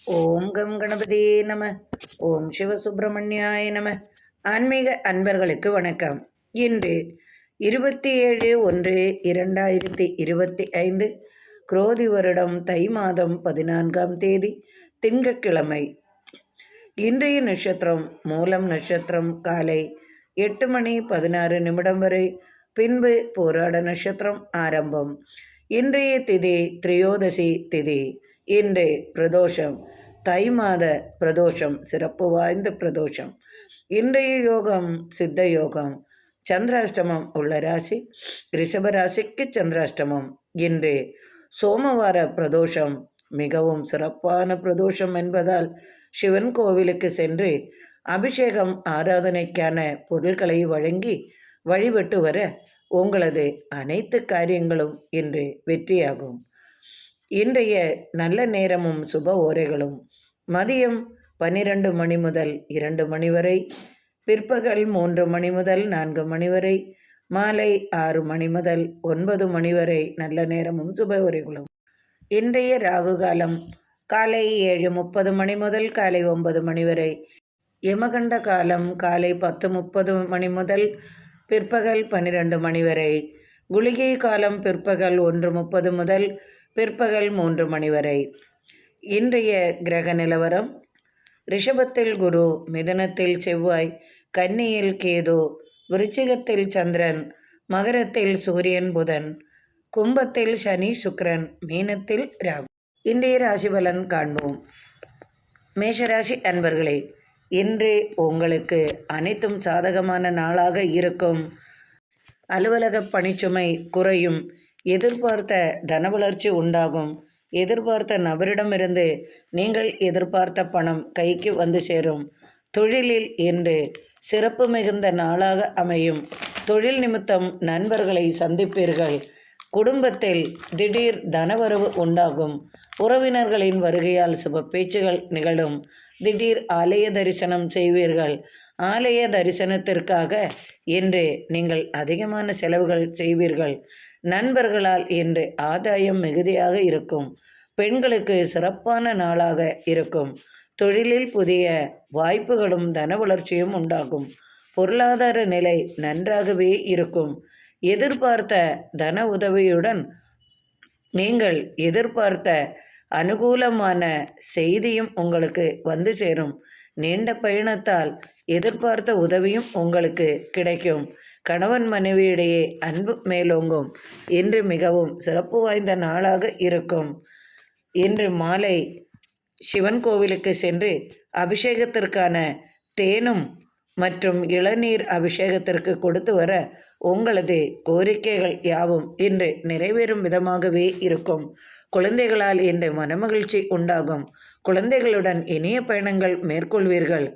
ஓம் come கணபதியே நம. ஓம் சிவசுப்பிரமணியாய நம. ஆன்மீக அன்பர்களுக்கு வணக்கம். இன்று 27/1/2025 குரோதி வருடம் தை மாதம் 14ஆம் தேதி திங்கட்கிழமை. இன்றைய நட்சத்திரம் மூலம் நட்சத்திரம் காலை 8:16 வரை, பின்பு போராட நட்சத்திரம் ஆரம்பம். இன்றைய திதி திரையோதசி திதி. இன்று பிரதோஷம், தை மாத பிரதோஷம், சிறப்பு வாய்ந்த பிரதோஷம். இன்றைய யோகம் சித்த யோகம். சந்திராஷ்டமம் உள்ள ராசி ரிஷபராசிக்கு சந்திராஷ்டமம். இன்று சோமவார பிரதோஷம், மிகவும் சிறப்பான பிரதோஷம் என்பதால் சிவன் கோவிலுக்கு சென்று அபிஷேகம் ஆராதனைக்கான பொருட்களை வழங்கி வழிபட்டு வர உங்களது அனைத்து காரியங்களும் இன்று வெற்றியாகும். இன்றைய நல்ல நேரமும் சுப ஓரைகளும் மதியம் 12 மணி முதல் 2 மணி வரை, பிற்பகல் 3 மணி முதல் 4 மணி வரை, மாலை 6 மணி முதல் 9 மணி வரை நல்ல நேரமும் சுப ஓரைகளும். இன்றைய ராகு காலம் காலை 7:30 மணி முதல் காலை 9 மணி வரை. யமகண்ட காலம் காலை 10:30 மணி முதல் பிற்பகல் 12 மணி வரை. குளிகை காலம் பிற்பகல் 1:30 முதல் பிற்பகல் 3 மணி வரை. இன்றைய கிரக நிலவரம்: ரிஷபத்தில் குரு, மிதுனத்தில் செவ்வாய், கன்னியில் கேது, விருச்சிகத்தில் சந்திரன், மகரத்தில் சூரியன் புதன், கும்பத்தில் சனி சுக்கிரன், மீனத்தில் ராகு. இன்றைய ராசி பலன் காண்போம். மேஷராசி அன்பர்களே, இன்று உங்களுக்கு அனைத்தும் சாதகமான நாளாக இருக்கும். அலுவலக பணிச்சுமை குறையும். எதிர்பார்த்த தன வளர்ச்சி உண்டாகும். எதிர்பார்த்த நபரிடமிருந்து நீங்கள் எதிர்பார்த்த பணம் கைக்கு வந்து சேரும். தொழிலில் இன்று சிறப்பு மிகுந்த நாளாக அமையும். தொழில் நிமித்தம் நண்பர்களை சந்திப்பீர்கள். குடும்பத்தில் திடீர் தனவரவு உண்டாகும். உறவினர்களின் வருகையால் சுப பேச்சுகள் நிகழும். திடீர் ஆலய தரிசனம் செய்வீர்கள். ஆலய தரிசனத்திற்காக இன்று நீங்கள் அதிகமான செலவுகள் செய்வீர்கள். நண்பர்களால் இன்று ஆதாயம் மிகுதியாக இருக்கும். பெண்களுக்கு சிறப்பான நாளாக இருக்கும். தொழிலில் புதிய வாய்ப்புகளும் தன வளர்ச்சியும் உண்டாகும். பொருளாதார நிலை நன்றாகவே இருக்கும். எதிர்பார்த்த தன உதவியுடன் நீங்கள் எதிர்பார்த்த அனுகூலமான செய்தியும் உங்களுக்கு வந்து சேரும். நீண்ட பயணத்தால் எதிர்பார்த்த உதவியும் உங்களுக்கு கிடைக்கும். கணவன் மனைவியிடையே அன்பு மேலோங்கும். இன்று மிகவும் சிறப்பு வாய்ந்த நாளாக இருக்கும். இன்று மாலை சிவன் கோவிலுக்கு சென்று அபிஷேகத்திற்கான தேனும் மற்றும் இளநீர் அபிஷேகத்திற்கு கொடுத்து வர உங்களது கோரிக்கைகள் யாவும் இன்று நிறைவேறும் விதமாகவே இருக்கும். குழந்தைகளால் இன்று மனமகிழ்ச்சி உண்டாகும். குழந்தைகளுடன் இனிய பயணங்கள் மேற்கொள்வீர்கள்.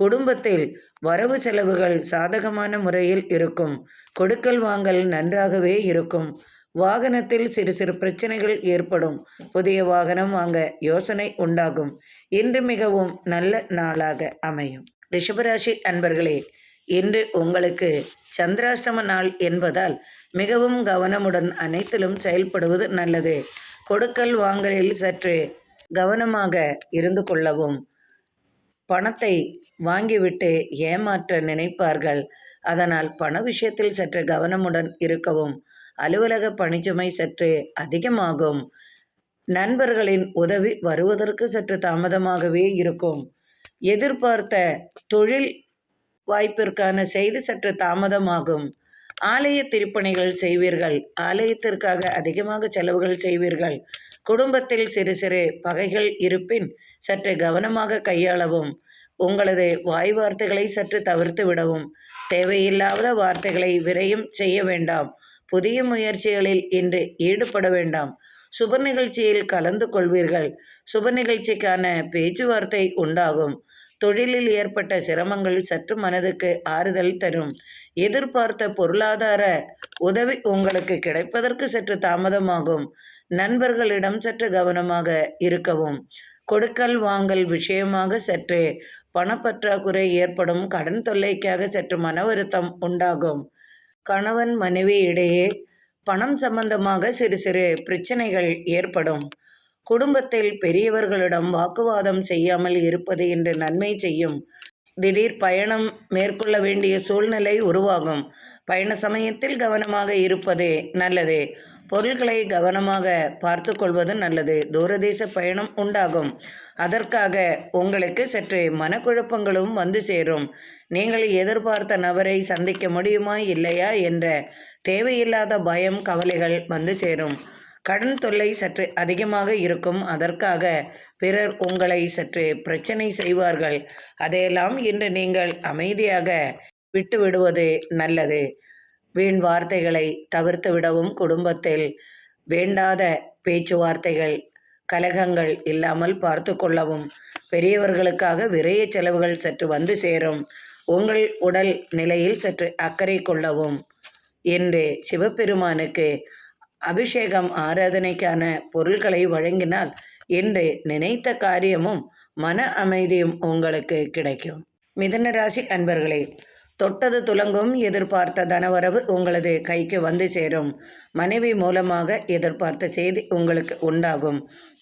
குடும்பத்தில் வரவு செலவுகள் சாதகமான முறையில் இருக்கும். கொடுக்கல் வாங்கல் நன்றாகவே இருக்கும். வாகனத்தில் சிறு சிறு பிரச்சனைகள் ஏற்படும். புதிய வாகனம் வாங்க யோசனை உண்டாகும். இன்று மிகவும் நல்ல நாளாக அமையும். ரிஷபராசி அன்பர்களே, இன்று உங்களுக்கு சந்திராஷ்டம நாள் என்பதால் மிகவும் கவனமுடன் அனைத்திலும் செயல்படுவது நல்லது. கொடுக்கல் வாங்கலில் சற்று கவனமாக இருந்து கொள்ளவும். பணத்தை வாங்கிவிட்டு ஏமாற்ற நினைப்பார்கள். அதனால் பண விஷயத்தில் சற்று கவனமுடன் இருக்கவும். அலுவலக பணிச்சுமை சற்று அதிகமாகும். நண்பர்களின் உதவி வருவதற்கு சற்று தாமதமாகவே இருக்கும். எதிர்பார்த்த தொழில் வாய்ப்பிற்கான செய்தி சற்று தாமதமாகும். ஆலய திருப்பணிகள் செய்வீர்கள். ஆலயத்திற்காக அதிகமாக செலவுகள் செய்வீர்கள். குடும்பத்தில் சிறு சிறு பகைகள் இருப்பின் சற்று கவனமாக கையாளவும். உங்களது வாய் வார்த்தைகளை சற்று தவிர்த்து விடவும். தேவையில்லாத வார்த்தைகளை விரயம் செய்ய வேண்டாம். புதிய முயற்சிகளில் இன்று ஈடுபட வேண்டாம். சுப நிகழ்ச்சியில் கலந்து கொள்வீர்கள். சுப நிகழ்ச்சிக்கான பேச்சுவார்த்தை உண்டாகும். தொழிலில் ஏற்பட்ட சிரமங்கள் சற்று மனதுக்கு ஆறுதல் தரும். எதிர்பார்த்த பொருளாதார உதவி உங்களுக்கு கிடைப்பதற்கு சற்று தாமதமாகும். நண்பர்களிடம் சற்று கவனமாக இருக்கவும். கொடுக்கல் வாங்கல் விஷயமாக சற்று பணப்பற்றாக்குறை ஏற்படும். கடன் தொல்லைக்காக சற்று மன வருத்தம் உண்டாகும். கணவன் மனைவி இடையே பணம் சம்பந்தமாக சிறு சிறு பிரச்சனைகள் ஏற்படும். குடும்பத்தில் பெரியவர்களிடம் வாக்குவாதம் செய்யாமல் இருப்பது இன்று நன்மை செய்யும். திடீர் பயணம் மேற்கொள்ள வேண்டிய சூழ்நிலை உருவாகும். பயண சமயத்தில் கவனமாக இருப்பது நல்லது. பொருட்களை கவனமாக பார்த்து கொள்வது நல்லது. தூரதேச பயணம் உண்டாகும். அதற்காக உங்களுக்கு சற்று மனக்குழப்பங்களும் வந்து சேரும். நீங்கள் எதிர்பார்த்த நபரை சந்திக்க முடியுமா இல்லையா என்ற தேவையில்லாத பயம், கவலைகள் வந்து சேரும். கடன் தொல்லை சற்று அதிகமாக இருக்கும். அதற்காக பிறர் உங்களை சற்று பிரச்சனை செய்வார்கள். அதையெல்லாம் இன்று நீங்கள் அமைதியாக விட்டுவிடுவது நல்லது. வீண் வார்த்தைகளை தவிர்த்து விடவும், குடும்பத்தில் வேண்டாத பேச்சுவார்த்தைகள், கலகங்கள் இல்லாமல் பார்த்து கொள்ளவும். பெரியவர்களுக்காக விரைய செலவுகள் சற்று வந்து சேரும். உங்கள் உடல் நிலையில் சற்று அக்கறை கொள்ளவும். இன்று சிவபெருமானுக்கு அபிஷேகம், ஆராதனைக்கான பொருட்களை வழங்கினால் இன்று நினைத்த காரியமும் மன அமைதியும் உங்களுக்கு கிடைக்கும். மிதுன ராசி அன்பர்களே, தொட்டது துலங்கும். எதிர்பார்த்த தனவரவு உங்களது கைக்கு வந்து சேரும். மனைவி மூலமாக எதிர்பார்த்த செய்தி உங்களுக்கு உண்டாகும்.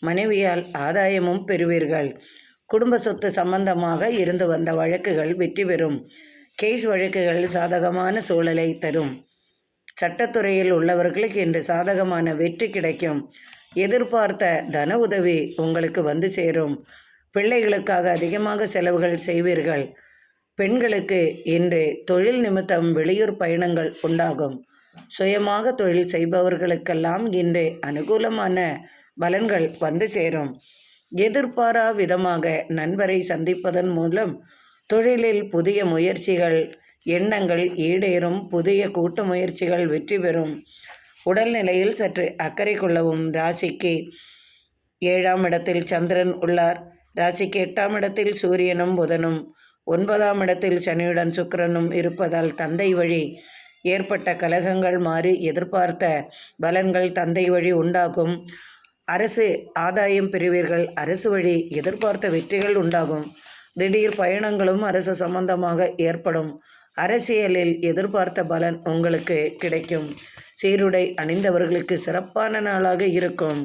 மனைவியால் ஆதாயமும் பெறுவீர்கள். குடும்ப சொத்து சம்பந்தமாக இருந்து வந்த வழக்குகள் வெற்றி பெறும். கேஸ் வழக்குகள் சாதகமான சூழலை தரும். சட்டத்துறையில் உள்ளவர்களுக்கு இன்று சாதகமான வெற்றி கிடைக்கும். எதிர்பார்த்த தன உதவி உங்களுக்கு வந்து சேரும். பிள்ளைகளுக்காக அதிகமாக செலவுகள் செய்வீர்கள். பெண்களுக்கு இன்று தொழில் நிமித்தம் வெளியூர் பயணங்கள் உண்டாகும். சுயமாக தொழில் செய்பவர்களுக்கெல்லாம் இன்று அனுகூலமான பலன்கள் வந்து சேரும். எதிர்பாரா விதமாக நண்பரை சந்திப்பதன் மூலம் தொழிலில் புதிய முயற்சிகள், எண்ணங்கள் ஈடேறும். புதிய கூட்டு முயற்சிகள் வெற்றி பெறும். உடல்நிலையில் சற்று அக்கறை கொள்ளவும். ராசிக்கு 7ஆம் இடத்தில் சந்திரன் உள்ளார். ராசிக்கு 8ஆம் இடத்தில் சூரியனும் புதனும், 9ஆம் இடத்தில் சனியுடன் சுக்கிரனும் இருப்பதால் தந்தை வழி ஏற்பட்ட கலகங்கள் மாறி எதிர்பார்த்த பலன்கள் தந்தை வழி உண்டாகும். அரசு ஆதாயம் பெறுவீர்கள். அரசு வழி எதிர்பார்த்த வெற்றிகள் உண்டாகும். திடீர் பயணங்களும் அரசு சம்பந்தமாக ஏற்படும். அரசியலில் எதிர்பார்த்த பலன் உங்களுக்கு கிடைக்கும். சீருடை அணிந்தவர்களுக்கு சிறப்பான நாளாக இருக்கும்.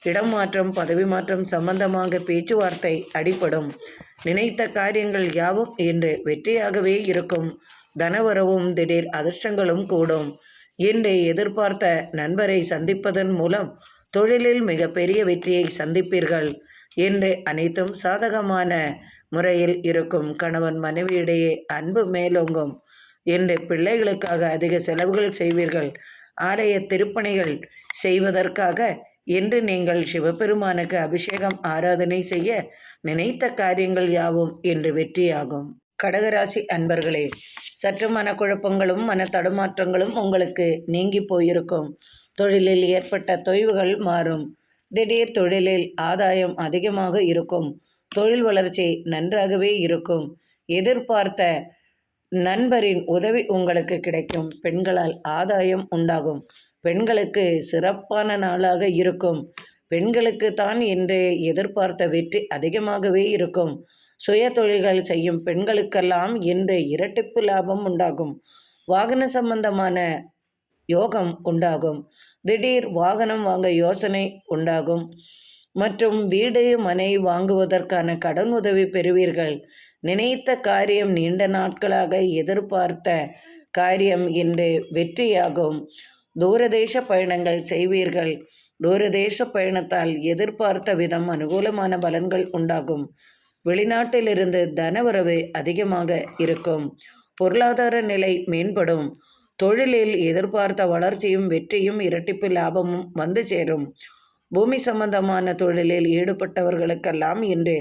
இடம் மாற்றம், பதவி மாற்றம் சம்பந்தமாக பேச்சுவார்த்தை அடிபடும். நினைத்த காரியங்கள் யாவும் இன்று வெற்றியாகவே இருக்கும். தனவரவும் திடீர் அதிர்ஷ்டங்களும் கூடும். இன்று எதிர்பார்த்த நண்பரை சந்திப்பதன் மூலம் தொழிலில் மிகப்பெரிய வெற்றியை சந்திப்பீர்கள். இன்று அனைத்தும் சாதகமான முறையில் இருக்கும். கணவன் மனைவியிடையே அன்பு மேலோங்கும். இன்று பிள்ளைகளுக்காக அதிக செலவுகள் செய்வீர்கள். ஆலய திருப்பணிகள் செய்வதற்காக இன்று நீங்கள் சிவபெருமானுக்கு அபிஷேகம், ஆராதனை செய்ய நினைத்த காரியங்கள் யாவும் இன்று வெற்றியாகும். கடகராசி அன்பர்களே, சற்று மனக்குழப்பங்களும் மன தடுமாற்றங்களும் உங்களுக்கு நீங்கி போயிருக்கும். தொழிலில் ஏற்பட்ட தொய்வுகள் மாறும். திடீர் தொழிலில் ஆதாயம் அதிகமாக இருக்கும். தொழில் வளர்ச்சி நன்றாகவே இருக்கும். எதிர்பார்த்த நண்பரின் உதவி உங்களுக்கு கிடைக்கும். பெண்களால் ஆதாயம் உண்டாகும். பெண்களுக்கு சிறப்பான நாளாக இருக்கும். பெண்களுக்கு தான் இன்று எதிர்பார்த்த வெற்றி அதிகமாகவே இருக்கும். சுய தொழில்கள் செய்யும் பெண்களுக்கெல்லாம் இன்று இரட்டிப்பு லாபம் உண்டாகும். வாகன சம்பந்தமான யோகம் உண்டாகும். திடீர் வாகனம் வாங்க யோசனை உண்டாகும். மற்றும் வீடு மனை வாங்குவதற்கான கடன் உதவி பெறுவீர்கள். நினைத்த காரியம், நீண்ட நாட்களாக எதிர்பார்த்த காரியம் இன்று வெற்றியாகும். தூரதேச பயணங்கள் செய்வீர்கள். தூரதேச பயணத்தால் எதிர்பார்த்த விதம் அனுகூலமான பலன்கள் உண்டாகும். வெளிநாட்டிலிருந்து தனவரவு அதிகமாக இருக்கும். பொருளாதார நிலை மேம்படும். தொழிலில் எதிர்பார்த்த வளர்ச்சியும் வெற்றியும் இரட்டிப்பு லாபமும் வந்து சேரும். பூமி சம்பந்தமான தொழிலில் ஈடுபட்டவர்களுக்கெல்லாம் இன்று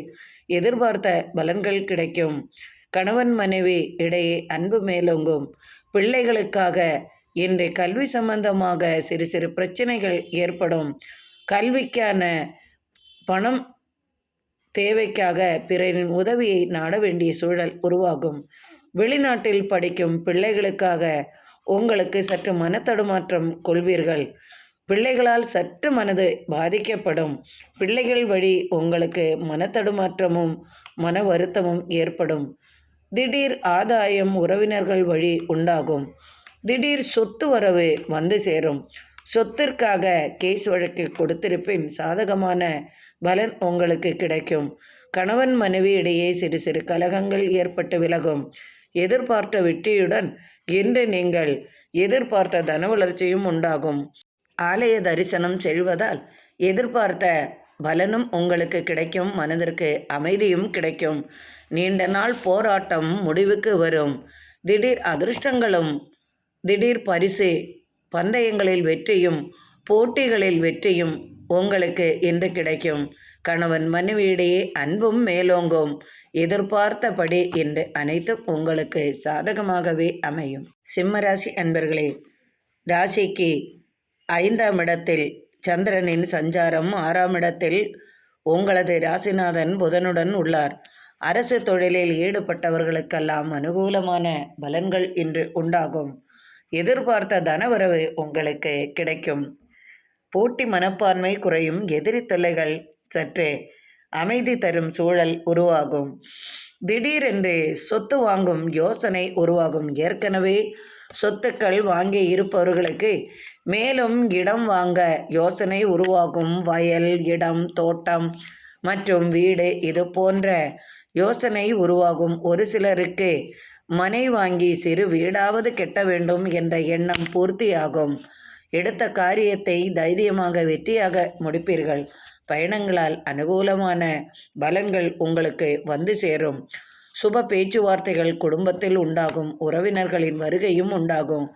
எதிர்பார்த்த பலன்கள் கிடைக்கும். கணவன் மனைவி இடையே அன்பு மேலோங்கும். பிள்ளைகளுக்காக இன்று கல்வி சம்பந்தமாக சிறு சிறு பிரச்சனைகள் ஏற்படும். கல்விக்கான பணம் தேவைக்காக பிறரின் உதவியை நாட வேண்டிய சூழல் உருவாகும். வெளிநாட்டில் படிக்கும் பிள்ளைகளுக்காக உங்களுக்கு சற்று மனத்தடுமாற்றம் கொள்வீர்கள். பிள்ளைகளால் சற்று மனது பாதிக்கப்படும். பிள்ளைகள் வழி உங்களுக்கு மனத்தடுமாற்றமும் மன வருத்தமும் ஏற்படும். திடீர் ஆதாயம் உறவினர்கள் வழி உண்டாகும். திடீர் சொத்து வரவு வந்து சேரும். சொத்திற்காக கேஸ் வழக்கு கொடுத்திருப்பின் சாதகமான பலன் உங்களுக்கு கிடைக்கும். கணவன் மனைவி இடையே சிறு சிறு கலகங்கள் ஏற்பட்டு விலகும். எதிர்பார்த்த வெற்றியுடன் இன்று நீங்கள் எதிர்பார்த்த தன வளர்ச்சியும் உண்டாகும். ஆலய தரிசனம் செல்வதால் எதிர்பார்த்த பலனும் உங்களுக்கு கிடைக்கும். மனதிற்கு அமைதியும் கிடைக்கும். நீண்ட நாள் போராட்டம் முடிவுக்கு வரும். திடீர் அதிர்ஷ்டங்களும் திடீர் பரிசு, பந்தயங்களில் வெற்றியும் போட்டிகளில் வெற்றியும் உங்களுக்கு இன்று கிடைக்கும். கணவன் மனைவியிடையே அன்பும் மேலோங்கும். எதிர்பார்த்தபடி இன்று அனைத்தும் உங்களுக்கு சாதகமாகவே அமையும். சிம்மராசி அன்பர்களே, ராசிக்கு 5ஆம் இடத்தில் சந்திரனின் சஞ்சாரம், 6ஆம் இடத்தில் உங்களது ராசிநாதன் புதனுடன் உள்ளார். அரசு தொழிலில் ஈடுபட்டவர்களுக்கெல்லாம் அனுகூலமான பலன்கள் இன்று உண்டாகும். எதிர்பார்த்த தனவரவு உங்களுக்கு கிடைக்கும். போட்டி மனப்பான்மை குறையும். எதிரி தொல்லைகள் சற்றே அமைதி தரும் சூழல் உருவாகும். திடீரென்று சொத்து வாங்கும் யோசனை உருவாகும். ஏற்கனவே சொத்துக்கள் வாங்கி இருப்பவர்களுக்கு மேலும் இடம் வாங்க யோசனை உருவாகும். வயல், இடம், தோட்டம் மற்றும் வீடு இது போன்ற யோசனை உருவாகும். ஒரு சிலருக்கு மனை வாங்கி சிறு வீடாவது கட்ட வேண்டும் என்ற எண்ணம் பூர்த்தியாகும். எடுத்த காரியத்தை தைரியமாக வெற்றியாக முடிப்பீர்கள். பயணங்களால் அனுகூலமான பலன்கள் உங்களுக்கு வந்து சேரும். சுப பேச்சுவார்த்தைகள் குடும்பத்தில் உண்டாகும். உறவினர்களின் வருகையும் உண்டாகும்.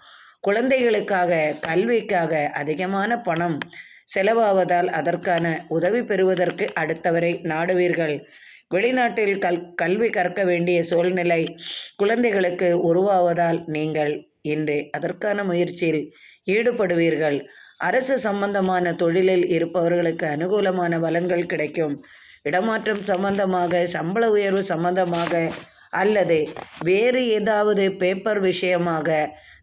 குழந்தைகளுக்காக, கல்விக்காக அதிகமான பணம் செலவாவதால் அதற்கான உதவி பெறுவதற்கு அடுத்தவரை நாடுவீர்கள். வெளிநாட்டில் கல்வி கற்க வேண்டிய சூழ்நிலை குழந்தைகளுக்கு உருவாவதால் நீங்கள் இன்று அதற்கான முயற்சியில் ஈடுபடுவீர்கள். அரசு சம்பந்தமான தொழிலில் இருப்பவர்களுக்கு அனுகூலமான பலன்கள் கிடைக்கும். இடமாற்றம் சம்பந்தமாக, சம்பள உயர்வு சம்பந்தமாக அல்லது வேறு ஏதாவது பேப்பர் விஷயமாக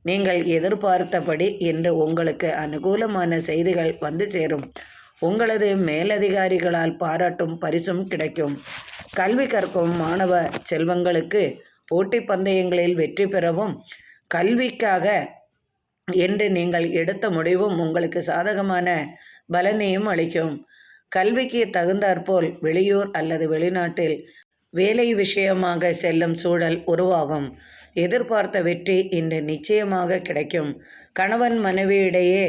நீங்கள் எதிர்பார்த்தபடி இன்று உங்களுக்கு அனுகூலமான செய்திகள் வந்து சேரும். உங்களது மேலதிகாரிகளால் பாராட்டும் பரிசும் கிடைக்கும். கல்வி கற்கும் மாணவ செல்வங்களுக்கு போட்டி பந்தயங்களில் வெற்றி பெறவும், கல்விக்காக என்று நீங்கள் எடுத்த முடிவும் உங்களுக்கு சாதகமான பலனையும் அளிக்கும். கல்விக்கு தகுந்தாற்போல் வெளியூர் அல்லது வெளிநாட்டில் வேலை விஷயமாக செல்லும் சூழல் உருவாகும். எதிர்பார்த்த வெற்றி இன்று நிச்சயமாக கிடைக்கும். கணவன் மனைவியிடையே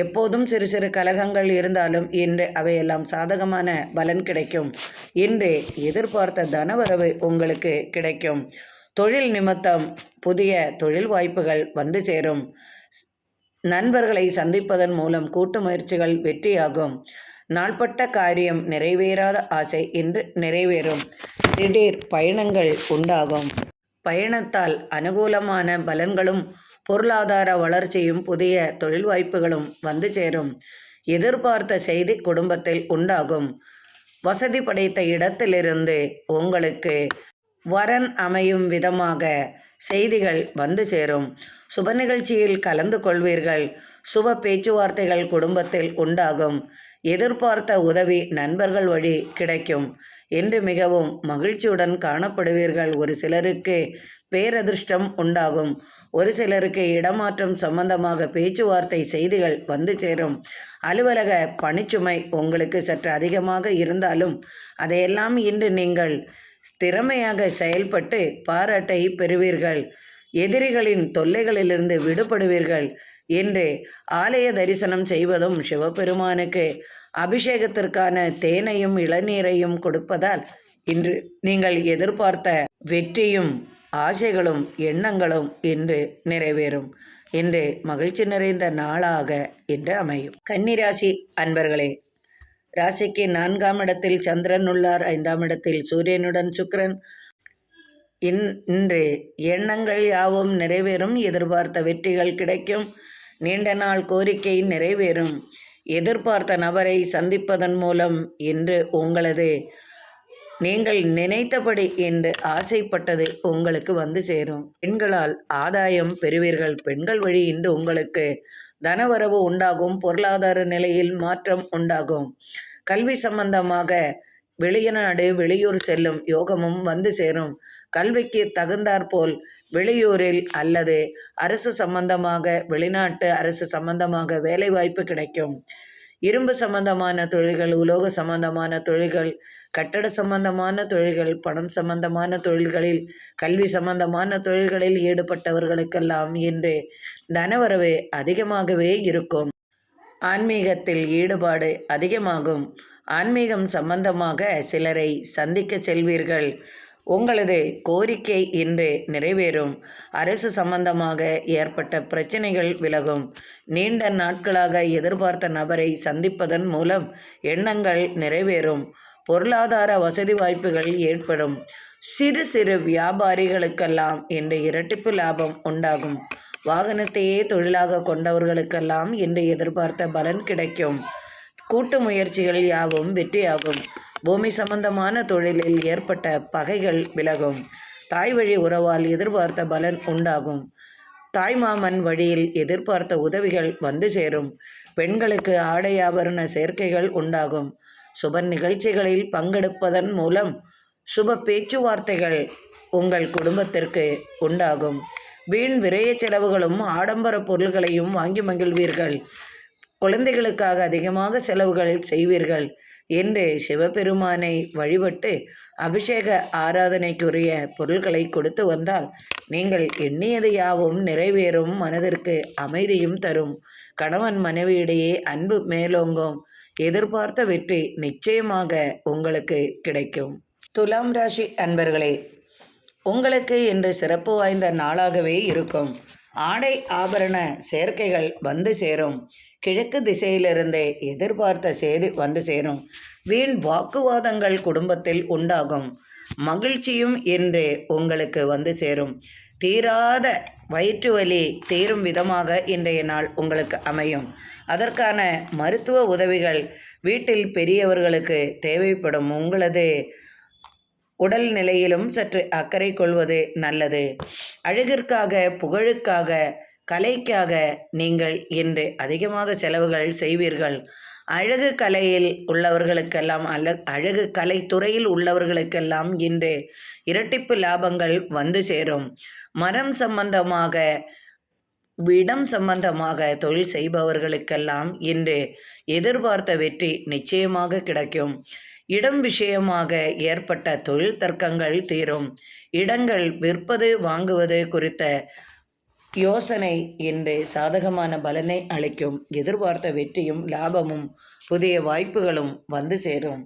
எப்போதும் சிறு சிறு கலகங்கள் இருந்தாலும் இன்று அவையெல்லாம் சாதகமான பலன் கிடைக்கும். இன்று எதிர்பார்த்த தனவரவு உங்களுக்கு கிடைக்கும். தொழில் நிமித்தம் புதிய தொழில் வாய்ப்புகள் வந்து சேரும். நண்பர்களை சந்திப்பதன் மூலம் கூட்டு முயற்சிகள் வெற்றியாகும். நாள்பட்ட காரியம் நிறைவேறாத ஆசை இன்று நிறைவேறும். திடீர் பயணங்கள் உண்டாகும். பயணத்தால் அனுகூலமான பலன்களும் பொருளாதார வளர்ச்சியும் புதிய தொழில் வாய்ப்புகளும் வந்து சேரும். எதிர்பார்த்த செய்தி குடும்பத்தில் உண்டாகும். வசதி படைத்த இடத்திலிருந்து உங்களுக்கு வரன் அமையும் விதமாக செய்திகள் வந்து சேரும். சுப நிகழ்ச்சியில் கலந்து கொள்வீர்கள். சுப பேச்சுவார்த்தைகள் குடும்பத்தில் உண்டாகும். எதிர்பார்த்த உதவி நண்பர்கள் வழி கிடைக்கும். இன்று மிகவும் மகிழ்ச்சியுடன் காணப்படுவீர்கள். ஒரு சிலருக்கு பேரதிர்ஷ்டம் உண்டாகும். ஒரு சிலருக்கு இடமாற்றம் சம்பந்தமாக பேச்சுவார்த்தை செய்திகள் வந்து சேரும். அலுவலக பணிச்சுமை உங்களுக்கு சற்று அதிகமாக இருந்தாலும் அதையெல்லாம் இன்று நீங்கள் திறமையாக செயல்பட்டு பாராட்டை பெறுவீர்கள். எதிரிகளின் தொல்லைகளிலிருந்து விடுபடுவீர்கள். இன்று ஆலய தரிசனம் செய்வதும், சிவபெருமானுக்கு அபிஷேகத்திற்கான தேனையும் இளநீரையும் கொடுப்பதால் இன்று நீங்கள் எதிர்பார்த்த வெற்றியும் ஆசைகளும் எண்ணங்களும் இன்று நிறைவேறும். இன்று மகிழ்ச்சி நிறைந்த நாளாக இன்று அமையும். கன்னிராசி அன்பர்களே, ராசிக்கு 4ஆம் இடத்தில் சந்திரன் உள்ளார். 5ஆம் இடத்தில் சூரியனுடன் சுக்கிரன். இன்று எண்ணங்கள் யாவும் நிறைவேறும். எதிர்பார்த்த வெற்றிகள் கிடைக்கும். நீண்ட நாள் கோரிக்கை நிறைவேறும். எதிர்பார்த்த நபரை சந்திப்பதன் மூலம் இன்று நீங்கள் நினைத்தபடி என்று ஆசைப்பட்டது உங்களுக்கு வந்து சேரும். பெண்களால் ஆதாயம் பெறுவீர்கள். பெண்கள் வழி இன்று உங்களுக்கு தனவரவு உண்டாகும். பொருளாதார நிலையில் மாற்றம் உண்டாகும். கல்வி சம்பந்தமாக வெளிநாடு வெளியூர் செல்லும் யோகமும் வந்து சேரும். கல்விக்கு தகுந்தாற்போல் வெளியூரில் அல்லது அரசு சம்பந்தமாக வெளிநாட்டு அரசு சம்பந்தமாக வேலைவாய்ப்பு கிடைக்கும். இரும்பு சம்பந்தமான தொழில்கள், உலோக சம்பந்தமான தொழில்கள், கட்டட சம்பந்தமான தொழில்கள், பணம் சம்பந்தமான தொழில்களில், கல்வி சம்பந்தமான தொழில்களில் ஈடுபட்டவர்களுக்கெல்லாம் இன்று தனவரவு அதிகமாகவே இருக்கும். ஆன்மீகத்தில் ஈடுபாடு அதிகமாகும். ஆன்மீகம் சம்பந்தமாக சிலரை சந்திக்க செல்வீர்கள். உங்களது கோரிக்கை இன்று நிறைவேறும். அரசு சம்பந்தமாக ஏற்பட்ட பிரச்சனைகள் விலகும். நீண்ட நாட்களாக எதிர்பார்த்த நபரை சந்திப்பதன் மூலம் எண்ணங்கள் நிறைவேறும். பொருளாதார வசதி வாய்ப்புகள் ஏற்படும். சிறு சிறு வியாபாரிகளுக்கெல்லாம் இன்று இரட்டிப்பு லாபம் உண்டாகும். வாகனத்தையே தொழிலாக கொண்டவர்களுக்கெல்லாம் இன்று எதிர்பார்த்த பலன் கிடைக்கும். கூட்டு முயற்சிகள் யாவும் வெற்றியாகும். பூமி சம்பந்தமான தொழிலில் ஏற்பட்ட பகைகள் விலகும். தாய் வழி உறவால் எதிர்பார்த்த பலன் உண்டாகும். தாய்மாமன் வழியில் எதிர்பார்த்த உதவிகள் வந்து சேரும். பெண்களுக்கு ஆடை ஆபரண சேர்க்கைகள் உண்டாகும். சுப நிகழ்ச்சிகளில் பங்கெடுப்பதன் மூலம் சுப பேச்சுவார்த்தைகள் உங்கள் குடும்பத்திற்கு உண்டாகும். வீண் விரய செலவுகளும் ஆடம்பர பொருள்களையும் வாங்கி மகிழ்வீர்கள். குழந்தைகளுக்காக அதிகமாக செலவுகள் செய்வீர்கள் என்று சிவபெருமானை வழிபட்டு அபிஷேக ஆராதனைக்குரிய பொருட்களை கொடுத்து வந்தால் நீங்கள் எண்ணியது யாவும் நிறைவேறும். மனதிற்கு அமைதியும் தரும். கணவன் மனைவியிடையே அன்பு மேலோங்கும். எதிர்பார்த்த வெற்றி நிச்சயமாக உங்களுக்கு கிடைக்கும். துலாம் ராசி அன்பர்களே, உங்களுக்கு இன்று சிறப்பு வாய்ந்த நாளாகவே இருக்கும். ஆடை ஆபரண சேர்க்கைகள் வந்து சேரும். கிழக்கு திசையிலிருந்தே எதிர்பார்த்த செய்தி வந்து சேரும். வீண் வாக்குவாதங்கள் குடும்பத்தில் உண்டாகும். மகிழ்ச்சியும் இன்று உங்களுக்கு வந்து சேரும். தீராத வயிற்று வலி தீரும் விதமாக இன்றைய நாள் உங்களுக்கு அமையும். அதற்கான மருத்துவ உதவிகள் வீட்டில் பெரியவர்களுக்கு தேவைப்படும். உங்களது உடல் நிலையிலும் சற்று அக்கறை கொள்வது நல்லது. அழகிற்காக, புகழுக்காக, கலைக்காக நீங்கள் இன்று அதிகமாக செலவுகள் செய்வீர்கள். அழகு கலையில் உள்ளவர்களுக்கெல்லாம் அழகு கலைத்துறையில் உள்ளவர்களுக்கெல்லாம் இன்று இரட்டிப்பு லாபங்கள் வந்து சேரும். மரம் சம்பந்தமாக, இடம் சம்பந்தமாக தொழில் செய்பவர்களுக்கெல்லாம் இன்று எதிர்பார்த்த வெற்றி நிச்சயமாக கிடைக்கும். இடம் விஷயமாக ஏற்பட்ட தொழில் தர்க்கங்கள் தீரும். இடங்கள் விற்பது வாங்குவது குறித்த யோசனை இன்று சாதகமான பலனை அளிக்கும். எதிர்பார்த்த வெற்றியும் லாபமும் புதிய வாய்ப்புகளும் வந்து சேரும்.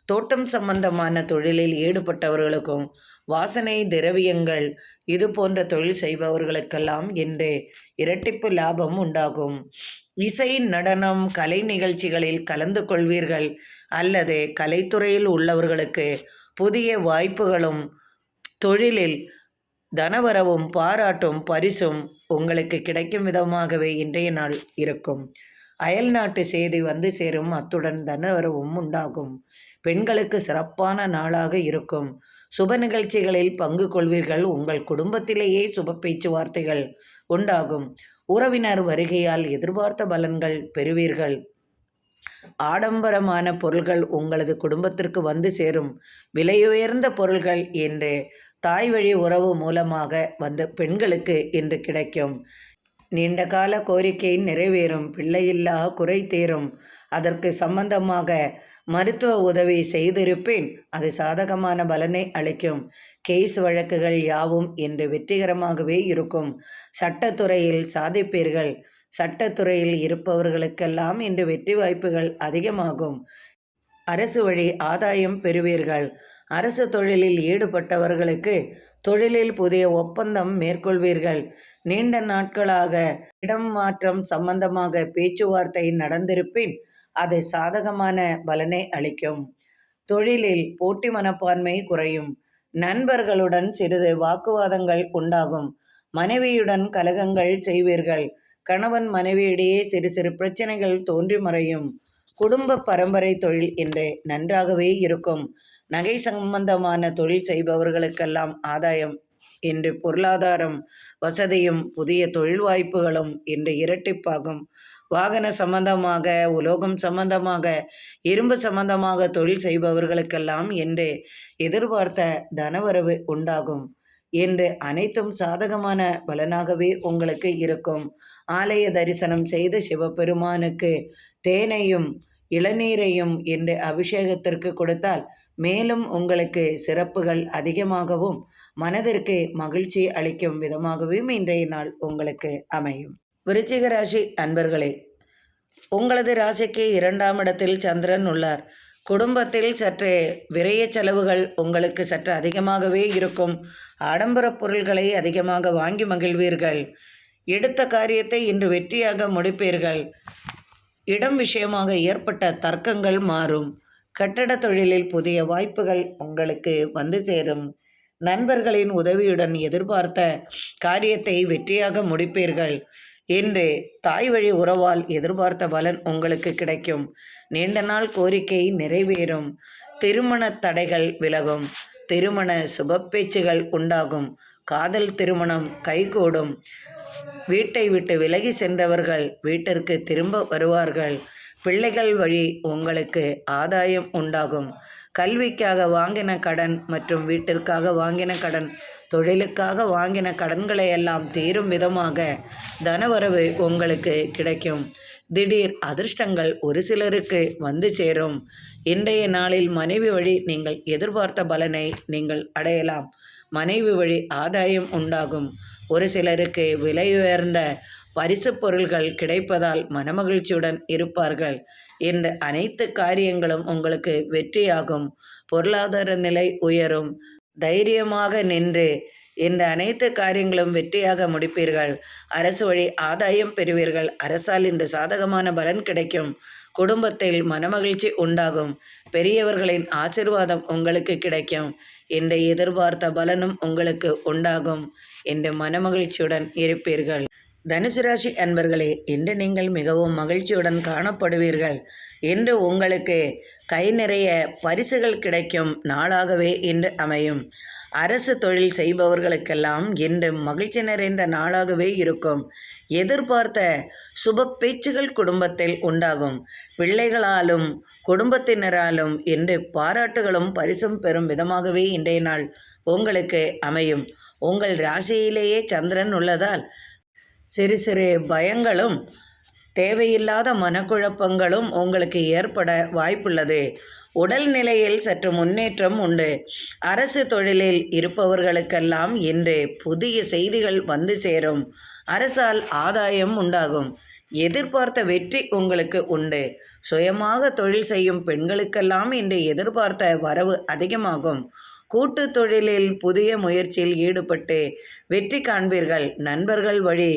தோட்டம் சம்பந்தமான தொழிலில் ஈடுபட்டவர்களுக்கும், வாசனை திரவியங்கள் இது போன்ற தொழில் செய்பவர்களுக்கெல்லாம் இன்று இரட்டிப்பு லாபம் உண்டாகும். இசை, நடனம், கலை நிகழ்ச்சிகளில் கலந்து கொள்வீர்கள். அல்லது கலைத்துறையில் உள்ளவர்களுக்கு புதிய வாய்ப்புகளும் தொழிலில் தனவரவும் பாராட்டும் பரிசும் உங்களுக்கு கிடைக்கும் விதமாகவே இன்றைய நாள் இருக்கும். அயல் நாட்டு செய்தி வந்து சேரும். அத்துடன் தனவரவும் உண்டாகும். பெண்களுக்கு சிறப்பான நாளாக இருக்கும். சுப நிகழ்ச்சிகளில் பங்கு கொள்வீர்கள். உங்கள் குடும்பத்திலேயே சுப பேச்சுவார்த்தைகள் உண்டாகும். உறவினர் வருகையால் எதிர்பார்த்த பலன்கள் பெறுவீர்கள். ஆடம்பரமான பொருள்கள் உங்களது குடும்பத்திற்கு வந்து சேரும். விலையுயர்ந்த பொருள்கள் என்று தாய் வழி உறவு மூலமாக வந்த பெண்களுக்கு இன்று கிடைக்கும். நீண்டகால கோரிக்கை நிறைவேறும். பிள்ளையில்லா குறை தீரும். அதற்கு சம்பந்தமாக மருத்துவ உதவி செய்திருப்பேன். அது சாதகமான பலனை அளிக்கும். கேஸ் வழக்குகள் யாவும் இன்று வெற்றிகரமாகவே இருக்கும். சட்டத்துறையில் சாதிப்பீர்கள். சட்டத்துறையில் இருப்பவர்களுக்கெல்லாம் இன்று வெற்றி வாய்ப்புகள் அதிகமாகும். அரசு வழி ஆதாயம் பெறுவீர்கள். அரசு தொழிலில் ஈடுபட்டவர்களுக்கு தொழிலில் புதிய ஒப்பந்தம் மேற்கொள்வீர்கள். நீண்ட நாட்களாக இடம் மாற்றம் சம்பந்தமாக பேச்சுவார்த்தை நடந்திருப்பின் அது சாதகமான பலனை அளிக்கும். தொழிலில் போட்டி மனப்பான்மை குறையும். நண்பர்களுடன் சிறிது வாக்குவாதங்கள் உண்டாகும். மனைவியுடன் கலகங்கள் செய்வீர்கள். கணவன் மனைவியிடையே சிறு சிறு பிரச்சனைகள் தோன்றி மறையும். குடும்ப பரம்பரை தொழில் இன்று நன்றாகவே இருக்கும். நகை சம்பந்தமான தொழில் செய்பவர்களுக்கெல்லாம் ஆதாயம் இன்று பொருளாதாரம் வசதியும் புதிய தொழில் வாய்ப்புகளும் இன்று இரட்டிப்பாகும். வாகன சம்பந்தமாக, உலோகம் சம்பந்தமாக, இரும்பு சம்பந்தமாக தொழில் செய்பவர்களுக்கெல்லாம் என்று எதிர்பார்த்த தனவரவு உண்டாகும். என்று அனைத்தும் சாதகமான பலனாகவே உங்களுக்கு இருக்கும். ஆலய தரிசனம் செய்து சிவபெருமானுக்கு தேனையும் இளநீரையும் என்று அபிஷேகத்திற்கு கொடுத்தால் மேலும் உங்களுக்கு சிறப்புகள் அதிகமாகவும் மனதிற்கு மகிழ்ச்சி அளிக்கும் விதமாகவும் இன்றைய நாள் உங்களுக்கு அமையும். விருச்சிக ராசி அன்பர்களே, உங்களது ராசிக்கு 2ஆம் இடத்தில் சந்திரன் உள்ளார். குடும்பத்தில் சற்றே விரய செலவுகள் உங்களுக்கு சற்று அதிகமாகவே இருக்கும். ஆடம்பர பொருள்களை அதிகமாக வாங்கி மகிழ்வீர்கள். எடுத்த காரியத்தை இன்று வெற்றியாக முடிப்பீர்கள். இடம் விஷயமாக ஏற்பட்ட தர்க்கங்கள் மாறும். கட்டட தொழிலில் புதிய வாய்ப்புகள் உங்களுக்கு வந்து சேரும். நண்பர்களின் உதவியுடன் எதிர்பார்த்த காரியத்தை வெற்றியாக முடிப்பீர்கள். இன்று தாய் வழி உறவால் எதிர்பார்த்த பலன் உங்களுக்கு கிடைக்கும். நீண்ட நாள் கோரிக்கை நிறைவேறும். திருமண தடைகள் விலகும். திருமண சுப பேச்சுகள் உண்டாகும். காதல் திருமணம் கைகூடும். வீட்டை விட்டு விலகி சென்றவர்கள் வீட்டிற்கு திரும்ப வருவார்கள். பிள்ளைகள் வழி உங்களுக்கு ஆதாயம் உண்டாகும். கல்விக்காக வாங்கின கடன் மற்றும் வீட்டிற்காக வாங்கின கடன், தொழிலுக்காக வாங்கின கடன்களை எல்லாம் தீரும் விதமாக தனவரவு உங்களுக்கு கிடைக்கும். திடீர் அதிர்ஷ்டங்கள் ஒரு சிலருக்கு வந்து சேரும். இன்றைய நாளில் மனைவி வழி நீங்கள் எதிர்பார்த்த பலனை நீங்கள் அடையலாம். மனைவி வழி ஆதாயம் உண்டாகும். ஒரு சிலருக்கு விலையுயர்ந்த பரிசு பொருள்கள் கிடைப்பதால் மனமகிழ்ச்சியுடன் இருப்பார்கள். இந்த அனைத்து காரியங்களும் உங்களுக்கு வெற்றியாகும். பொருளாதார நிலை உயரும். தைரியமாக நின்று இந்த அனைத்து காரியங்களும் வெற்றியாக முடிப்பீர்கள். அரசு வழி ஆதாயம் பெறுவீர்கள். அரசால் இன்று சாதகமான பலன் கிடைக்கும். குடும்பத்தில் மனமகிழ்ச்சி உண்டாகும். பெரியவர்களின் ஆசீர்வாதம் உங்களுக்கு கிடைக்கும். இந்த எதிர்பார்த்த பலனும் உங்களுக்கு உண்டாகும். என்று மனமகிழ்ச்சியுடன் இருப்பீர்கள். தனுசு ராசி அன்பர்களே, இன்று நீங்கள் மிகவும் மகிழ்ச்சியுடன் காணப்படுவீர்கள். இன்று உங்களுக்கு கை நிறைய பரிசுகள் கிடைக்கும் நாளாகவே இன்று அமையும். அரசு தொழில் செய்பவர்களுக்கெல்லாம் இன்று மகிழ்ச்சி நிறைந்த நாளாகவே இருக்கும். எதிர்பார்த்த சுப பேச்சுகள் குடும்பத்தில் உண்டாகும். பிள்ளைகளாலும் குடும்பத்தினராலும் இன்று பாராட்டுகளும் பரிசும் பெறும் விதமாகவே இன்றைய நாள் உங்களுக்கு அமையும். உங்கள் ராசியிலேயே சந்திரன் உள்ளதால் சிறு சிறு பயங்களும் தேவையில்லாத மனக்குழப்பங்களும் உங்களுக்கு ஏற்பட வாய்ப்புள்ளது. உடல் நிலையில் சற்று முன்னேற்றம் உண்டு. அரசு தொழிலில் இருப்பவர்களுக்கெல்லாம் இன்று புதிய செய்திகள் வந்து சேரும். அரசால் ஆதாயம் உண்டாகும். எதிர்பார்த்த வெற்றி உங்களுக்கு உண்டு. சுயமாக தொழில் செய்யும் பெண்களுக்கெல்லாம் இன்று எதிர்பார்த்த வரவு அதிகமாகும். கூட்டு தொழிலில் புதிய முயற்சியில் ஈடுபட்டு வெற்றி காண்பீர்கள். நண்பர்கள் வழி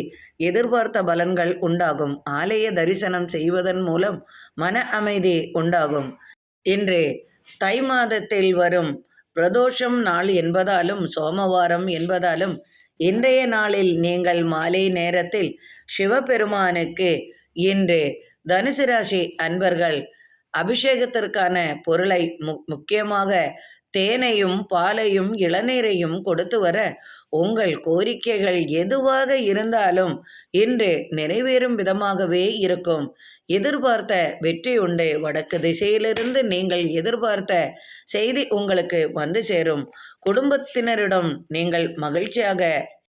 எதிர்பார்த்த பலன்கள் உண்டாகும். ஆலய தரிசனம் செய்வதன் மூலம் மன அமைதி உண்டாகும். இன்று தை மாதத்தில் வரும் பிரதோஷம் நாள் என்பதாலும் சோமவாரம் என்பதாலும் இன்றைய நாளில் நீங்கள் மாலை நேரத்தில் சிவபெருமானுக்கு இன்று தனுசு ராசி அன்பர்கள் அபிஷேகத்திற்கான பொருளை முக்கியமாக தேனையும் பாலையும் இளநீரையும் கொடுத்து வர உங்கள் கோரிக்கைகள் எதுவாக இருந்தாலும் இன்று நிறைவேறும் விதமாகவே இருக்கும். எதிர்பார்த்த வெற்றி உண்டு. வடக்கு திசையிலிருந்து நீங்கள் எதிர்பார்த்த செய்தி உங்களுக்கு வந்து சேரும். குடும்பத்தினரிடம் நீங்கள் மகிழ்ச்சியாக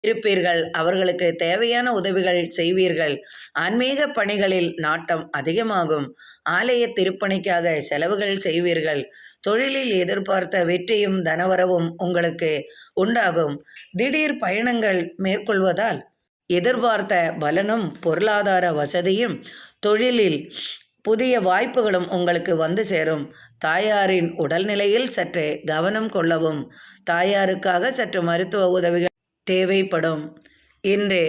இருப்பீர்கள். அவர்களுக்கு தேவையான உதவிகள் செய்வீர்கள். ஆன்மீக பணிகளில் நாட்டம் அதிகமாகும். ஆலய திருப்பணிக்காக செலவுகள் செய்வீர்கள். தொழிலில் எதிர்பார்த்த வெற்றியும் தனவரவும் உங்களுக்கு உண்டாகும். திடீர் பயணங்கள் மேற்கொள்வதால் எதிர்பார்த்த பலனும் பொருளாதார வசதியும் தொழிலில் புதிய வாய்ப்புகளும் உங்களுக்கு வந்து சேரும். தாயாரின் உடல்நிலையில் சற்றே கவனம் கொள்ளவும். தாயாருக்காக சற்று மருத்துவ உதவிகள் தேவைப்படும். இன்று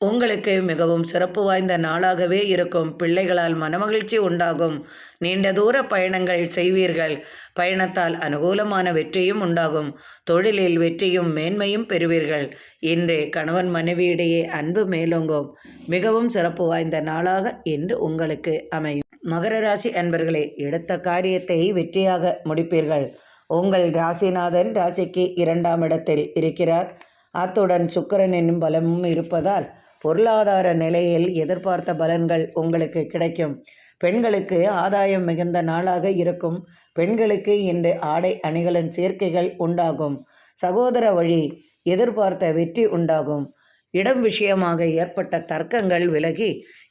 உங்களுக்கு மிகவும் சிறப்பு வாய்ந்த நாளாகவே இருக்கும். பிள்ளைகளால் மனமகிழ்ச்சி உண்டாகும். நீண்ட தூர பயணங்கள் செய்வீர்கள். பயணத்தால் அனுகூலமான வெற்றியும் உண்டாகும். தொழிலில் வெற்றியும் மேன்மையும் பெறுவீர்கள். இன்று கணவன் மனைவியிடையே அன்பு மேலோங்கும். மிகவும் சிறப்பு வாய்ந்த நாளாக இன்று உங்களுக்கு அமையும். மகர ராசி அன்பர்களே, எடுத்த காரியத்தை வெற்றியாக முடிப்பீர்கள். உங்கள் ராசிநாதன் ராசிக்கு 2ஆம் இடத்தில் இருக்கிறார். அத்துடன் சுக்கிரன் என்னும் பலமும் இருப்பதால் பொருளாதார நிலையில் எதிர்பார்த்த பலன்கள் உங்களுக்கு கிடைக்கும். பெண்களுக்கு ஆதாயம் மிகுந்த நாளாக இருக்கும். பெண்களுக்கு இன்று ஆடை அணிகளின் சேர்க்கைகள் உண்டாகும். சகோதர வழி எதிர்பார்த்த வெற்றி உண்டாகும். இடம் விஷயமாக ஏற்பட்ட தர்க்கங்கள் விலகி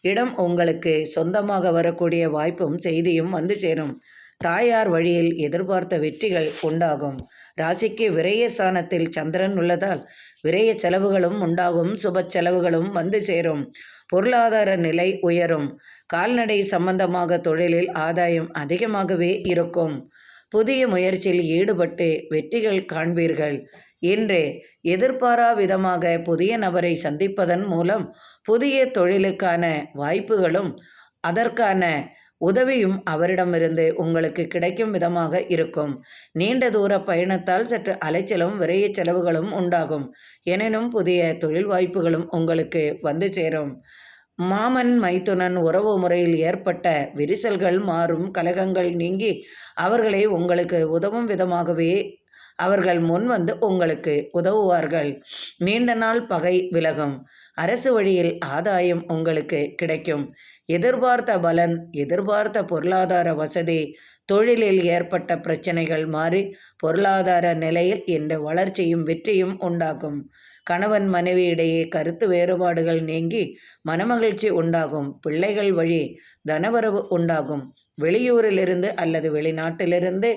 இடம் உங்களுக்கு சொந்தமாக வரக்கூடிய வாய்ப்பும் செய்தியும் வந்து சேரும். தாயார் வழியில் எதிர்பார்த்த வெற்றிகள் உண்டாகும். ராசிக்கு விரய ஸ்தானத்தில் சந்திரன் உள்ளதால் விரய செலவுகளும் உண்டாகும். சுப செலவுகளும் வந்து சேரும். பொருளாதார நிலை உயரும். கால்நடை சம்பந்தமாக தொழிலில் ஆதாயம் அதிகமாகவே இருக்கும். புதிய முயற்சியில் ஈடுபட்டு வெற்றிகள் காண்பீர்கள். இன்று எதிர்பாரா விதமாக புதிய நபரை சந்திப்பதன் மூலம் புதிய தொழிலுக்கான வாய்ப்புகளும் அதற்கான உதவியும் அவரிடமிருந்து உங்களுக்கு கிடைக்கும் விதமாக இருக்கும். நீண்ட தூர பயணத்தால் சற்று அலைச்சலும் விரைய செலவுகளும் உண்டாகும். எனினும் புதிய தொழில் வாய்ப்புகளும் உங்களுக்கு வந்து சேரும். மாமன் மைத்துனன் உறவு முறையில் ஏற்பட்ட விரிசல்கள் மாறும். கலகங்கள் நீங்கி அவர்களை உங்களுக்கு உதவும் விதமாகவே அவர்கள் முன்வந்து உங்களுக்கு உதவுவார்கள். நீண்ட நாள் பகை விலகும். அரசு வழியில் ஆதாயம் உங்களுக்கு கிடைக்கும். எதிர்பார்த்த பலன், எதிர்பார்த்த பொருளாதார வசதி, தொழிலில் ஏற்பட்ட பிரச்சனைகள் மாறி பொருளாதார நிலையில் இன்று வளர்ச்சியும் வெற்றியும் உண்டாகும். கணவன் மனைவி இடையே கருத்து வேறுபாடுகள் நீங்கி மனமகிழ்ச்சி உண்டாகும். பிள்ளைகள் வழி தனவரவு உண்டாகும். வெளியூரிலிருந்து அல்லது வெளிநாட்டிலிருந்து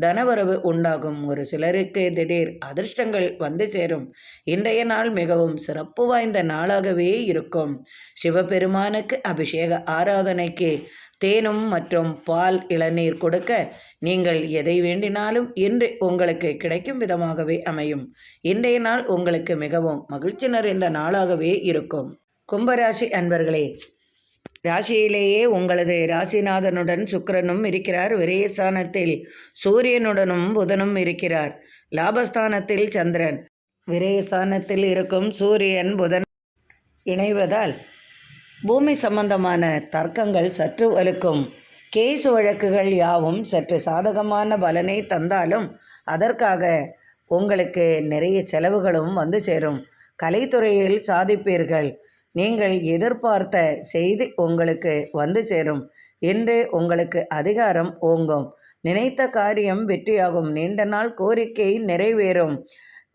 தனவரவு உண்டாகும். ஒரு சிலருக்கு திடீர் அதிர்ஷ்டங்கள் வந்து சேரும். இன்றைய நாள் மிகவும் சிறப்பு வாய்ந்த நாளாகவே இருக்கும். சிவபெருமானுக்கு அபிஷேக ஆராதனைக்கு தேனும் மற்றும் பால் இளநீர் கொடுக்க நீங்கள் எதை வேண்டினாலும் இன்று உங்களுக்கு கிடைக்கும் விதமாகவே அமையும். இன்றைய நாள் உங்களுக்கு மிகவும் மகிழ்ச்சி நிறைந்த நாளாகவே இருக்கும். கும்பராசி அன்பர்களே, ராசியிலேயே உங்களது ராசிநாதனுடன் சுக்கிரனும் இருக்கிறார். விரயஸ்தானத்தில் சூரியனுடனும் புதனும் இருக்கிறார். லாபஸ்தானத்தில் சந்திரன். விரயஸ்தானத்தில் இருக்கும் சூரியன் புதன் இணைவதால் பூமி சம்பந்தமான தர்க்கங்கள் சற்று வலுக்கும். கேஸ் வழக்குகள் யாவும் சற்று சாதகமான பலனை தந்தாலும் அதற்காக உங்களுக்கு நிறைய செலவுகளும் வந்து சேரும். கலைத்துறையில் சாதிப்பீர்கள். நீங்கள் எதிர்பார்த்த செய்தி உங்களுக்கு வந்து சேரும். இன்று உங்களுக்கு அதிகாரம் ஓங்கும். நினைத்த காரியம் வெற்றியாகும். நீண்ட நாள் கோரிக்கை நிறைவேறும்.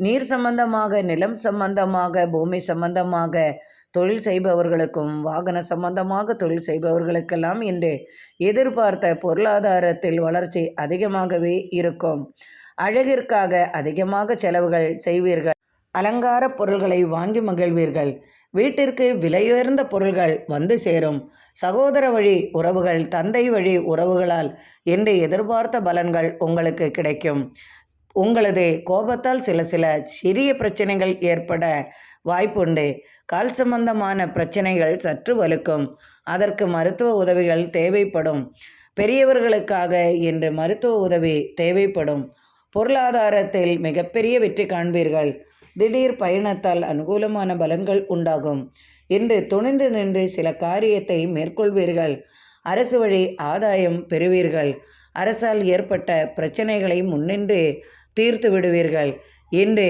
நீர் சம்பந்தமாக, நிலம் சம்பந்தமாக, பூமி சம்பந்தமாக தொழில் செய்பவர்களுக்கும் வாகன சம்பந்தமாக தொழில் செய்பவர்களுக்கெல்லாம் இன்று எதிர்பார்த்த பொருளாதாரத்தில் வளர்ச்சி அதிகமாகவே இருக்கும். அழகிற்காக அதிகமாக செலவுகள் செய்வீர்கள். அலங்கார பொருள்களை வாங்கி மகிழ்வீர்கள். வீட்டிற்கு விலையுயர்ந்த பொருள்கள் வந்து சேரும். சகோதர வழி உறவுகள், தந்தை வழி உறவுகளால் இன்று எதிர்பார்த்த பலன்கள் உங்களுக்கு கிடைக்கும். உங்களது கோபத்தால் சில சிறிய பிரச்சனைகள் ஏற்பட வாய்ப்புண்டு. கால் சம்பந்தமான பிரச்சனைகள் சற்று வலுக்கும். அதற்கு மருத்துவ உதவிகள் தேவைப்படும். பெரியவர்களுக்காக இன்று மருத்துவ உதவி தேவைப்படும். பொருளாதாரத்தில் மிகப்பெரிய வெற்றி காண்பீர்கள். திடீர் பயணத்தால் அனுகூலமான பலன்கள் உண்டாகும். இன்று துணிந்து நின்று சில காரியத்தை மேற்கொள்வீர்கள். அரசு வழி ஆதாயம் பெறுவீர்கள். அரசால் ஏற்பட்ட பிரச்சனைகளை முன்னின்று தீர்த்து விடுவீர்கள். இன்று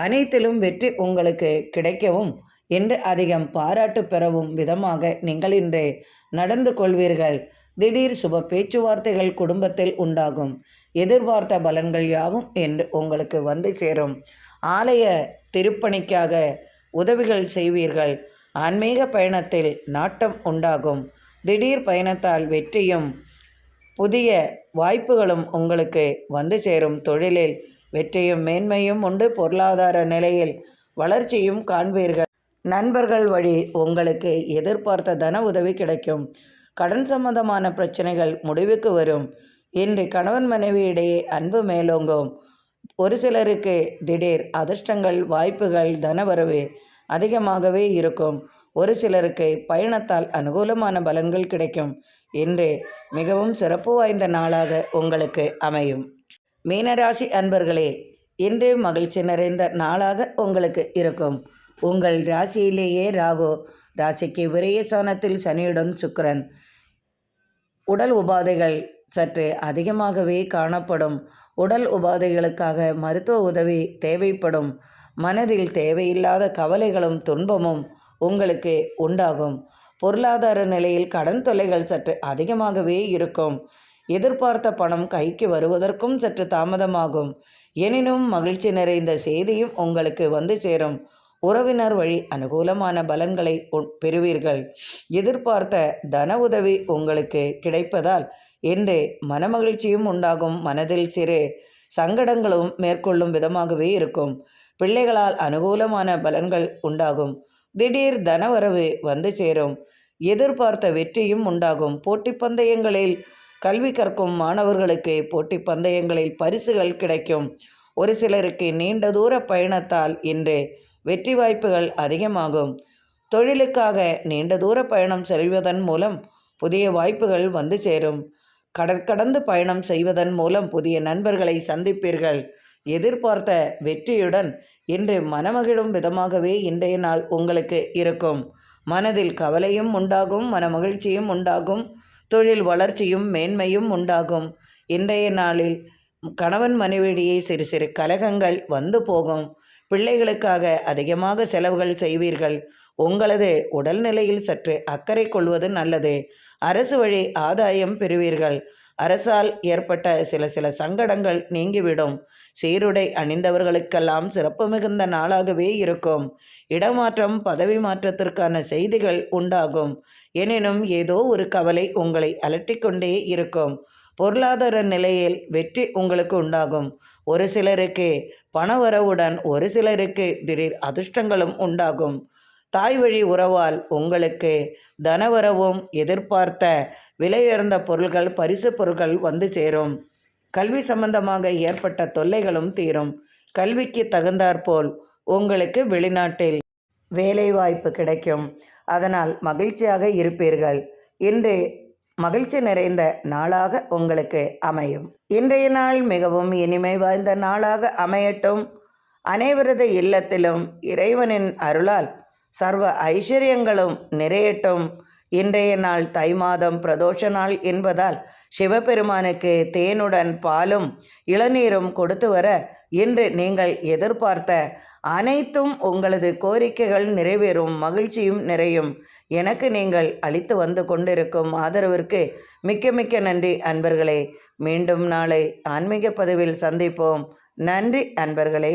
அனைத்திலும் வெற்றி உங்களுக்கு கிடைக்கவும் இன்று அதிகம் பாராட்டு பெறவும் விதமாக நீங்கள் இன்று நடந்து கொள்வீர்கள். திடீர் சுப பேச்சுவார்த்தைகள் குடும்பத்தில் உண்டாகும். எதிர்பார்த்த பலன்கள் யாவும் என்று உங்களுக்கு வந்து சேரும். ஆலய திருப்பணிக்காக உதவிகள் செய்வீர்கள். ஆன்மீக பயணத்தில் நாட்டம் உண்டாகும். திடீர் பயணத்தால் வெற்றியும் புதிய வாய்ப்புகளும் உங்களுக்கு வந்து சேரும். தொழிலில் வெற்றியும் மேன்மையும் உண்டு. பொருளாதார நிலையில் வளர்ச்சியும் காண்பீர்கள். நண்பர்கள் வழி உங்களுக்கு எதிர்பார்த்த தன உதவி கிடைக்கும். கடன் சம்பந்தமான பிரச்சனைகள் முடிவுக்கு வரும். இன்று கணவன் மனைவி இடையே அன்பு மேலோங்கும். ஒரு சிலருக்கு திடீர் அதிர்ஷ்டங்கள், வாய்ப்புகள், தனவரவு அதிகமாகவே இருக்கும். ஒரு சிலருக்கு பயணத்தால் அனுகூலமான பலன்கள் கிடைக்கும். இன்று மிகவும் சிறப்பு வாய்ந்த நாளாக உங்களுக்கு அமையும். மீனராசி அன்பர்களே, இன்று மகிழ்ச்சி நிறைந்த நாளாக உங்களுக்கு இருக்கும். உங்கள் ராசியிலேயே ராகு, ராசிக்கு விரயஸ்தானத்தில் சனியுடன் சுக்கிரன். உடல் உபாதைகள் சற்று அதிகமாகவே காணப்படும். உடல் உபாதைகளுக்காக மருத்துவ உதவி தேவைப்படும். மனதில் தேவையில்லாத கவலைகளும் துன்பமும் உங்களுக்கு உண்டாகும். பொருளாதார நிலையில் கடன் தொல்லைகள் சற்று அதிகமாகவே இருக்கும். எதிர்பார்த்த பணம் கைக்கு வருவதற்கும் சற்று தாமதமாகும். எனினும் மகிழ்ச்சி நிறைந்த செய்தியும் உங்களுக்கு வந்து சேரும். உறவினர் வழி அனுகூலமான பலன்களை பெறுவீர்கள். எதிர்பார்த்த தன உதவி உங்களுக்கு கிடைப்பதால் இன்று மனமகிழ்ச்சியும் உண்டாகும். மனதில் சிறு சங்கடங்களும் மேற்கொள்ளும் விதமாகவே இருக்கும். பிள்ளைகளால் அனுகூலமான பலன்கள் உண்டாகும். திடீர் தனவரவு வந்து சேரும். எதிர்பார்த்த வெற்றியும் உண்டாகும். போட்டி பந்தயங்களில் கல்வி கற்கும் மாணவர்களுக்கு போட்டி பந்தயங்களில் பரிசுகள் கிடைக்கும். ஒரு சிலருக்கு நீண்ட தூர பயணத்தால் இன்று வெற்றி வாய்ப்புகள் அதிகமாகும். தொழிலுக்காக நீண்ட தூர பயணம் செல்வதன் மூலம் புதிய வாய்ப்புகள் வந்து சேரும். கடற்கடந்து பயணம் செய்வதன் மூலம் புதிய நண்பர்களை சந்திப்பீர்கள். எதிர்பார்த்த வெற்றியுடன் இன்று மனமகிழும் விதமாகவே இன்றைய நாள் உங்களுக்கு இருக்கும். மனதில் கவலையும் உண்டாகும், மனமகிழ்ச்சியும் உண்டாகும், தொழில் வளர்ச்சியும் மேன்மையும் உண்டாகும். இன்றைய நாளில் கணவன் மனைவியிடையே சிறு சிறு கலகங்கள் வந்து போகும். பிள்ளைகளுக்காக அதிகமாக செலவுகள் செய்வீர்கள். உங்களது உடல்நிலையில் சற்று அக்கறை கொள்வது நல்லது. அரசு வழி ஆதாயம் பெறுவீர்கள். அரசால் ஏற்பட்ட சில சங்கடங்கள் நீங்கிவிடும். சீருடை அணிந்தவர்களுக்கெல்லாம் சிறப்பு மிகுந்த நாளாகவே இருக்கும். இடமாற்றம், பதவி மாற்றத்திற்கான செய்திகள் உண்டாகும். எனினும் ஏதோ ஒரு கவலை உங்களை அலட்டிக்கொண்டே இருக்கும். பொருளாதார நிலையில் வெற்றி உங்களுக்கு உண்டாகும். ஒரு சிலருக்கு பணவரவுடன் ஒரு சிலருக்கு திடீர் அதிர்ஷ்டங்களும் உண்டாகும். தாய் வழி உறவால் உங்களுக்கு தனவரவும் எதிர்பார்த்த விலையுயர்ந்த பொருள்கள், பரிசு பொருட்கள் வந்து சேரும். கல்வி சம்பந்தமாக ஏற்பட்ட தொல்லைகளும் தீரும். கல்விக்கு தகுந்தாற்போல் உங்களுக்கு வெளிநாட்டில் வேலை வாய்ப்பு கிடைக்கும். அதனால் மகிழ்ச்சியாக இருப்பீர்கள். இன்று மகிழ்ச்சி நிறைந்த நாளாக உங்களுக்கு அமையும். இன்றைய நாள் மிகவும் இனிமை வாய்ந்த நாளாக அமையட்டும். அனைவரது இல்லத்திலும் இறைவனின் அருளால் சர்வ ஐஸ்வர்யங்களும் நிறையட்டும். இன்றைய நாள் தை மாதம் பிரதோஷ நாள் என்பதால் சிவபெருமானுக்கு தேனுடன் பாலும் இளநீரும் கொடுத்து வர இன்று நீங்கள் எதிர்பார்த்த அனைத்தும் உங்களது கோரிக்கைகள் நிறைவேறும். மகிழ்ச்சியும் நிறையும். எனக்கு நீங்கள் அளித்து வந்து கொண்டிருக்கும் ஆதரவிற்கு மிக்க மிக்க நன்றி அன்பர்களே. மீண்டும் நாளை ஆன்மீக பதிவில் சந்திப்போம். நன்றி அன்பர்களே.